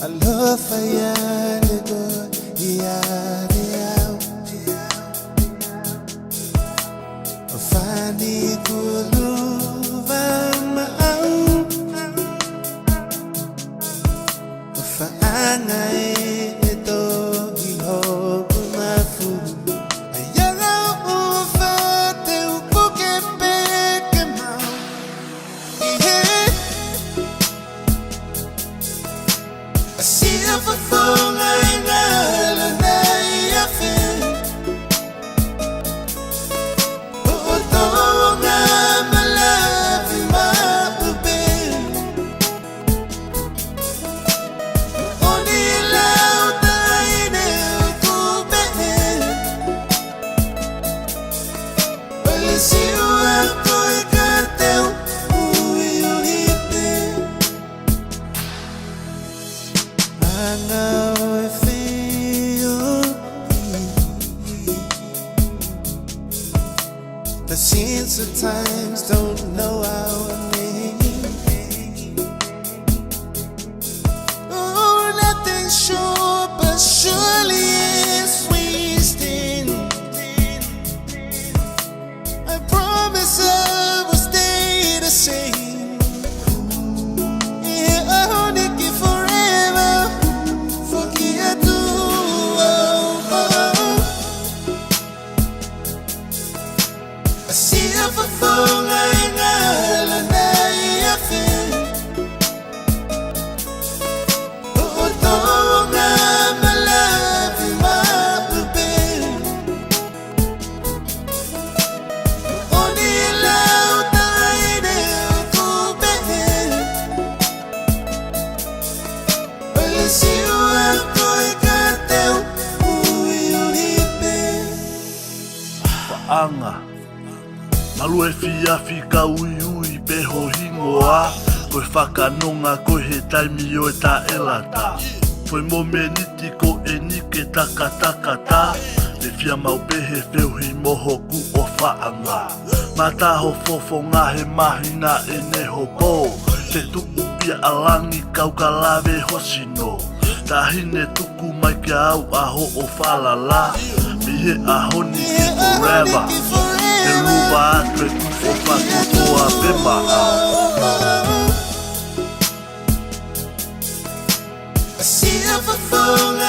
Alofa yale go yale out. Fani kuluva mau. Faanga ito ihopo mafu. Ayaga ufate upuke peke mau. I see a phone I feel. The scenes of times don't know our name. Oh, nothing's sure, but surely it's wasting. I promise I will stay the same. Yeah, I hold it forever. Forget to. I see a phone I feel. Oh, don't my love in my bed. Only allowed to bed. Well, I see what I got there. Who you hit Anga Malue fiafi ka ui peho hingoa. Koe whakanonga koe he taimi o e ta elata. Koe mo me niti ko e nike taka taka ta. Le fia mau pehe whewhi moho ku o whaanga. Mata ho fofo ngā he mahina e neho po. Te tuku pia alangi kau ka lawe hosino. Tahine tuku mai kia au aho o whalala. Mihe ahoni ki forever. Te ruwa atre kufofa kutoa pema au. I see a phone